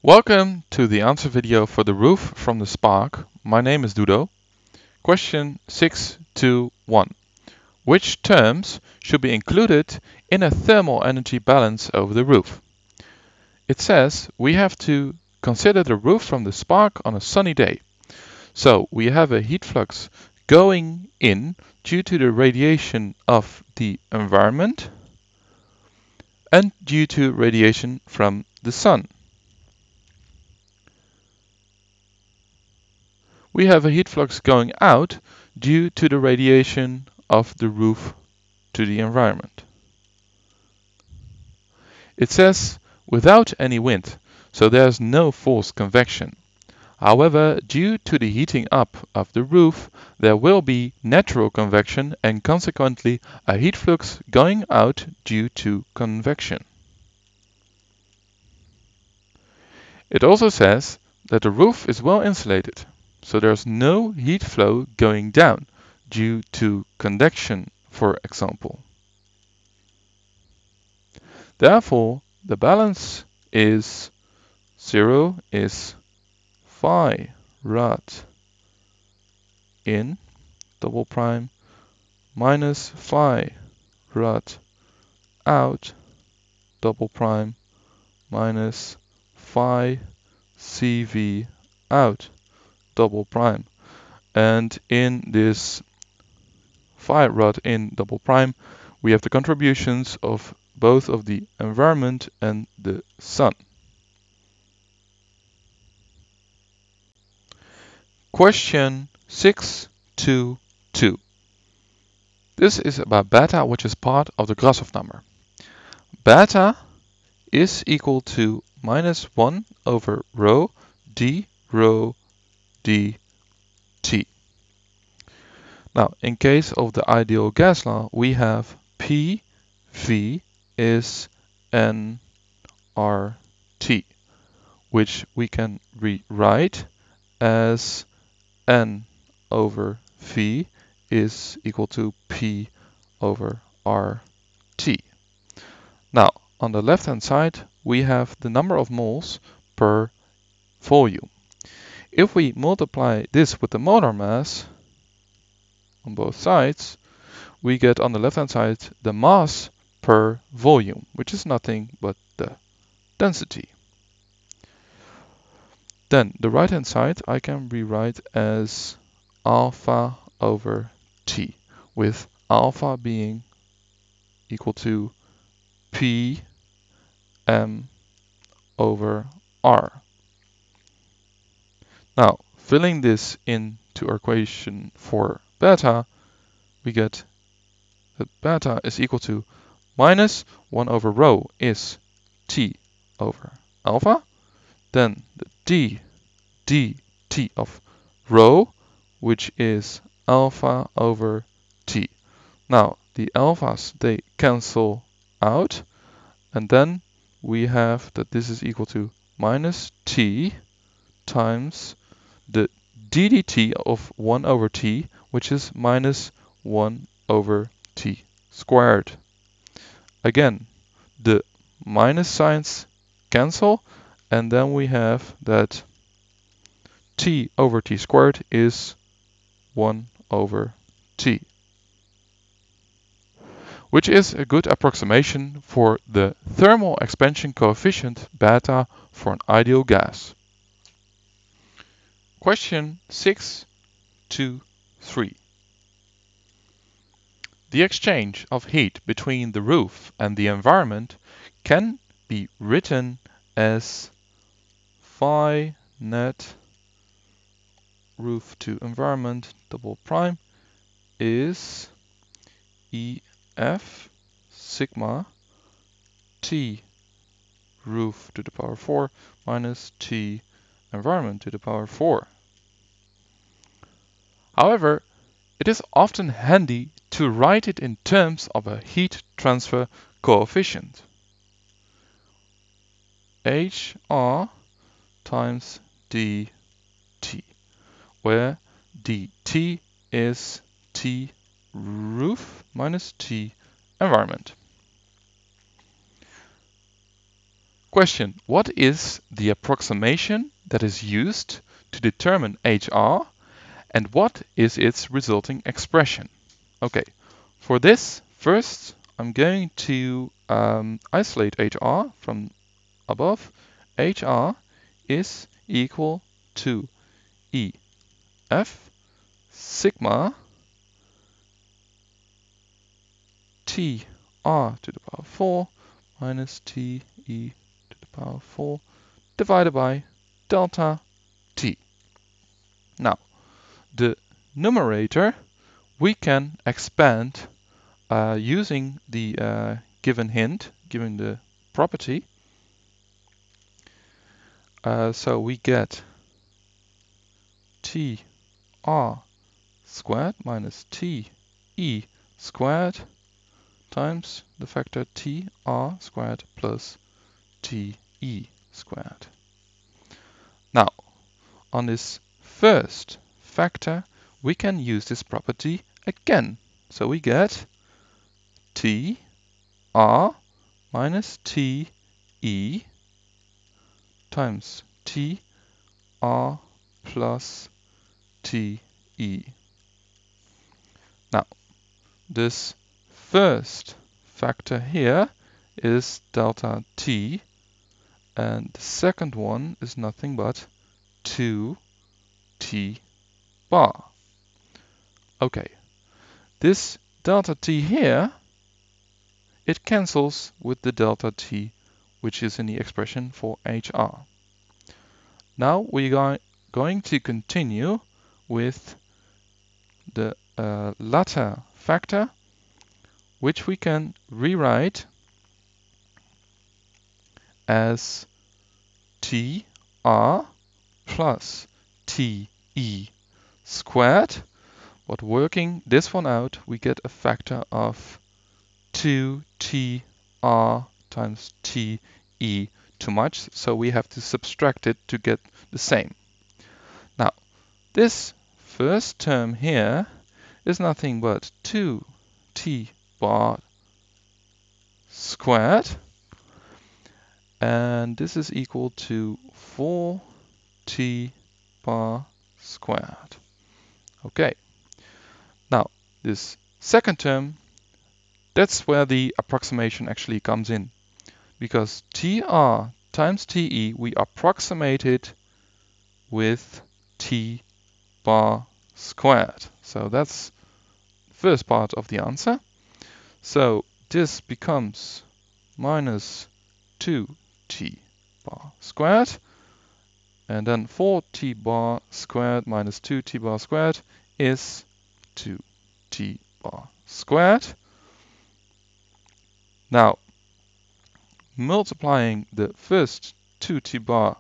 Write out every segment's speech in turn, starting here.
Welcome to the answer video for the roof from the Spark. My name is Dudo. Question 621. Which terms should be included in a thermal energy balance over the roof? It says we have to consider the roof from the Spark on a sunny day. So we have a heat flux going in due to the radiation of the environment and due to radiation from the sun. We have a heat flux going out due to the radiation of the roof to the environment. It says without any wind, so there's no forced convection. However, due to the heating up of the roof, there will be natural convection and consequently a heat flux going out due to convection. It also says that the roof is well insulated, so there's no heat flow going down due to convection, for example. Therefore, the balance is 0 is phi rad in double prime minus phi rad out double prime minus phi CV out double prime. And in this phi rad in double prime, we have the contributions of both of the environment and the sun. Question 622. This is about beta, which is part of the Grashof number. Beta is equal to minus 1 over rho d dt. Now, in case of the ideal gas law, we have PV is nRT, which we can rewrite as N over V is equal to P over RT. Now, on the left-hand side, we have the number of moles per volume. If we multiply this with the molar mass on both sides, we get on the left-hand side the mass per volume, which is nothing but the density. Then the right-hand side I can rewrite as alpha over T, with alpha being equal to P m over R. Now, filling this into our equation for beta, we get that beta is equal to minus 1 over rho is T over alpha, then the dt of rho, which is alpha over T. Now, the alphas, they cancel out, and then we have that this is equal to minus T times the ddt of 1 over T, which is minus 1 over T squared. Again, the minus signs cancel, and then we have that T over T squared is 1 over T, which is a good approximation for the thermal expansion coefficient beta for an ideal gas. Question 623. The exchange of heat between the roof and the environment can be written as phi net roof to environment double prime is EF sigma T roof to the power 4 minus T environment to the power 4. However, it is often handy to write it in terms of a heat transfer coefficient. HR times dt, where dt is T roof minus T environment. Question: what is the approximation that is used to determine HR, and what is its resulting expression? Okay, for this, first I'm going to isolate HR from above. HR is equal to EF sigma T R to the power 4 minus T E to the power 4 divided by delta T. Now, the numerator we can expand using the given hint, given the property. So we get T R squared minus T E squared times the factor T R squared plus T E squared. Now, on this first factor, we can use this property again. So we get T R minus T E times T R plus T E. Now, this first factor here is delta T, and the second one is nothing but 2T bar. Okay, this delta T here, it cancels with the delta T which is in the expression for HR. Now we are going to continue with the latter factor, which we can rewrite as TR plus TE squared. But working this one out, we get a factor of 2TR times TE too much, so we have to subtract it to get the same. Now, this first term here is nothing but 2T bar squared, and this is equal to 4T bar squared. Okay, now this second term, that's where the approximation actually comes in, because TR times TE we approximate it with T bar squared. So that's the first part of the answer. So this becomes minus 2T bar squared, and then 4T bar squared minus 2T bar squared is 2T bar squared. Now, multiplying the first 2T bar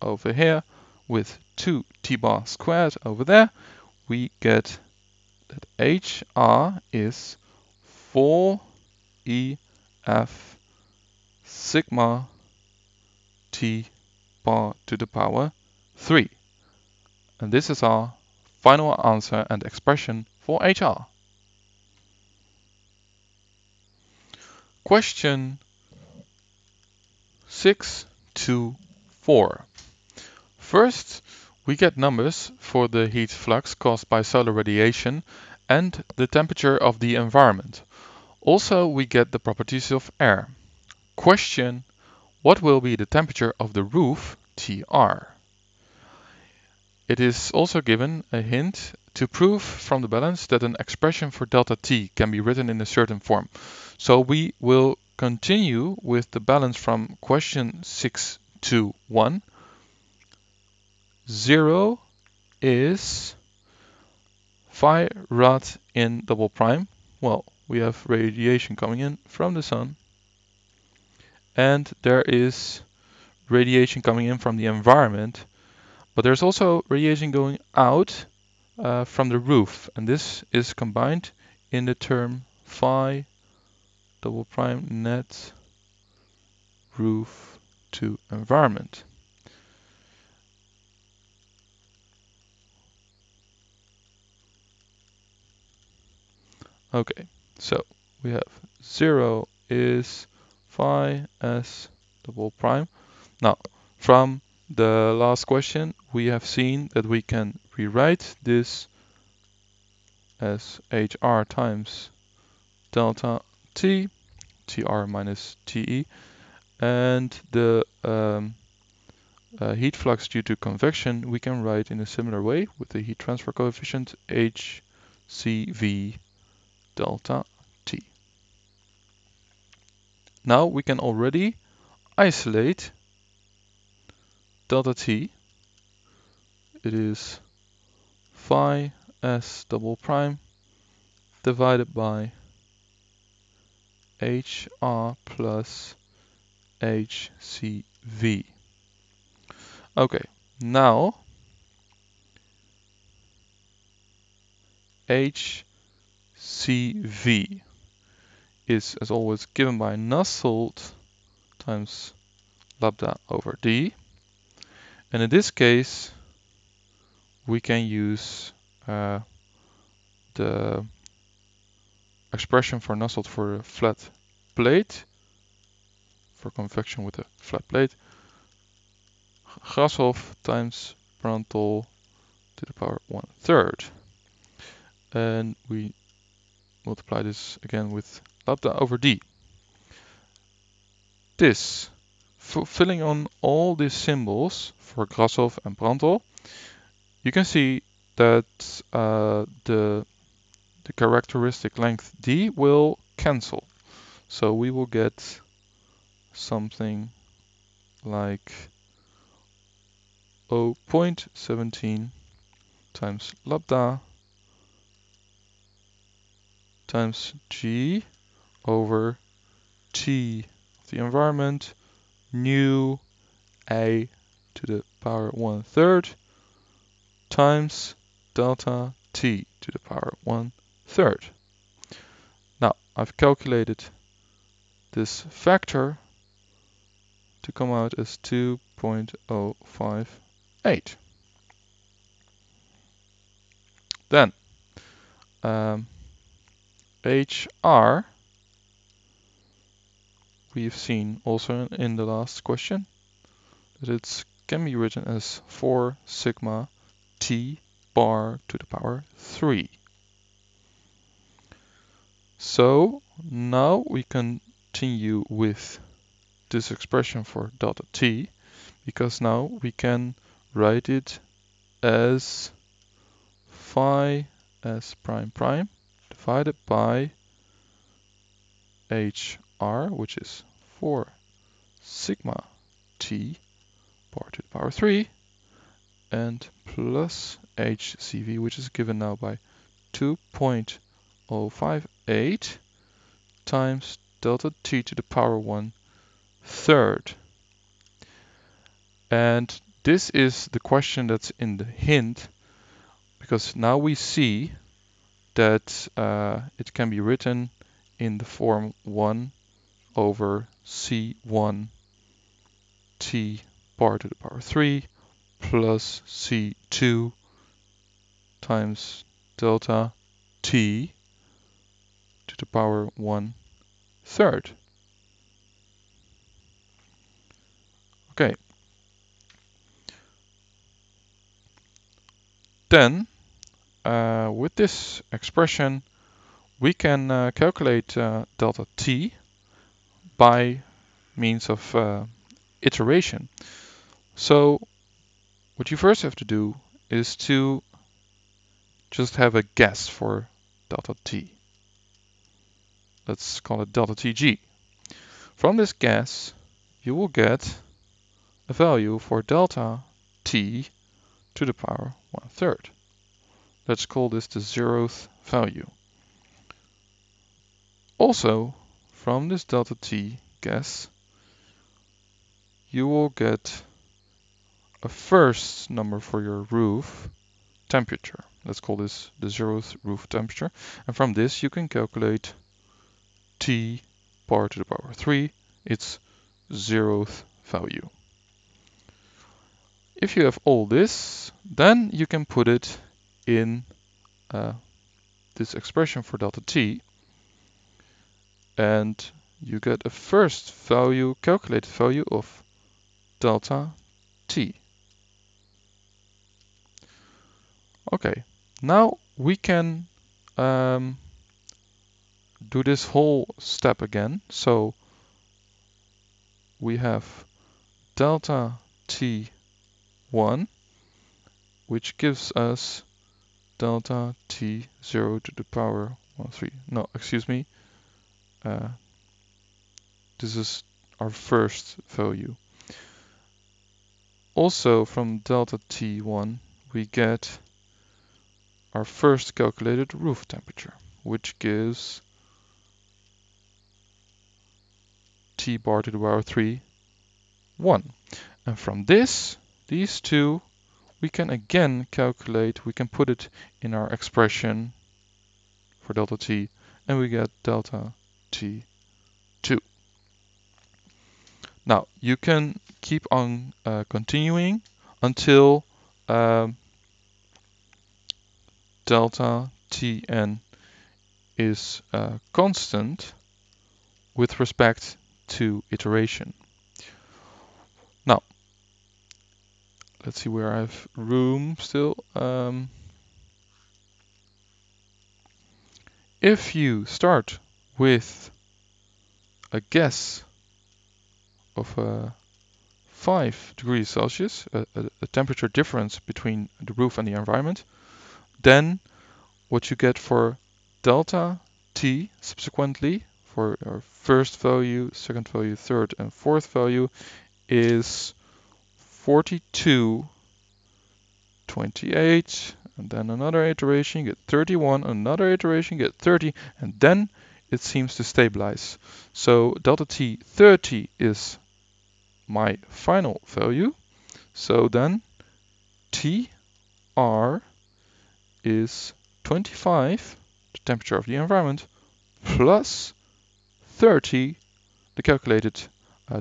over here with 2T bar squared over there, we get that HR is 4EF sigma T bar to the power 3. And this is our final answer and expression for HR. Question 6-4. First, we get numbers for the heat flux caused by solar radiation and the temperature of the environment. Also, we get the properties of air. Question: what will be the temperature of the roof, TR? It is also given a hint to prove from the balance that an expression for delta T can be written in a certain form. So we will continue with the balance from question 6-1. 0 is phi rad in double prime. Well, we have radiation coming in from the sun, and there is radiation coming in from the environment, but there's also radiation going out from the roof, and this is combined in the term phi double prime net roof to environment. Okay, so we have 0 is phi s double prime. Now, from the last question, we have seen that we can rewrite this as HR times delta T, TR minus TE, and the heat flux due to convection we can write in a similar way with the heat transfer coefficient HCV delta T. Now we can already isolate delta T. It is phi S double prime divided by HR plus HCV. Okay, now HCV is, as always, given by Nusselt times lambda over D. And in this case, we can use the expression for Nusselt for a flat plate, for convection with a flat plate, Grashof times Prandtl to the power 1/3. And we multiply this again with lambda over D. This, filling on all these symbols for Grashof and Prandtl, you can see that the characteristic length D will cancel. So we will get something like 0.17 times lambda times G over T of the environment, nu A to the power 1/3 times delta T to the power 1/3. Now I've calculated this factor to come out as 2.058. Then HR, we've seen also in the last question that it can be written as 4 sigma T bar to the power 3. So now we continue with this expression for delta T, because now we can write it as phi S prime prime divided by HR, which is 4 sigma T bar to the power 3, and plus HCV, which is given now by 2.058 times delta T to the power 1/3. And this is the question that's in the hint, because now we see that it can be written in the form 1 over C1 T bar to the power 3 plus C2 times delta T to the power 1/3. Okay. Then, with this expression, we can calculate delta T by means of iteration. So what you first have to do is to just have a guess for delta T. Let's call it delta Tg. From this guess, you will get a value for delta T to the power 1/3. Let's call this the 0th value. Also, from this delta T guess, you will get a first number for your roof temperature. Let's call this the 0th roof temperature. And from this, you can calculate T bar to the power 3, its 0th value. If you have all this, then you can put it in this expression for delta T, and you get a first value, calculated value of delta T. Okay, now we can do this whole step again. So we have delta T1, which gives us delta T0 to the power 1/3. No, excuse me. This is our first value. Also from delta T1, we get our first calculated roof temperature, which gives T bar to the power 3, 1. And from these two, we can again calculate, we can put it in our expression for delta T, and we get delta T2. Now, you can keep on continuing until delta Tn is constant with respect to iteration. Now, let's see where I have room still. If you start with a guess of 5 degrees Celsius, a temperature difference between the roof and the environment, then what you get for delta T subsequently, for our first value, second value, third and fourth value, is 42.28, and then another iteration, you get 31, another iteration, you get 30, and then it seems to stabilize. So delta T 30 is my final value. So then TR is 25, the temperature of the environment, plus 30, the calculated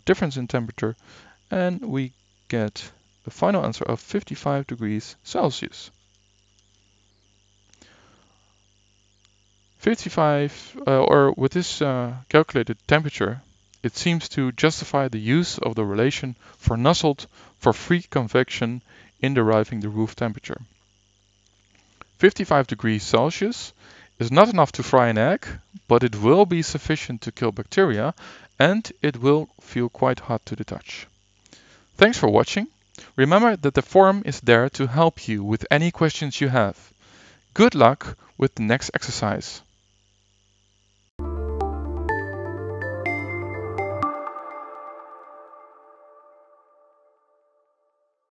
difference in temperature, and we get the final answer of 55 degrees Celsius. 55, or with this calculated temperature, it seems to justify the use of the relation for Nusselt for free convection in deriving the roof temperature. 55 degrees Celsius is not enough to fry an egg, but it will be sufficient to kill bacteria, and it will feel quite hot to the touch. Thanks for watching. Remember that the forum is there to help you with any questions you have. Good luck with the next exercise.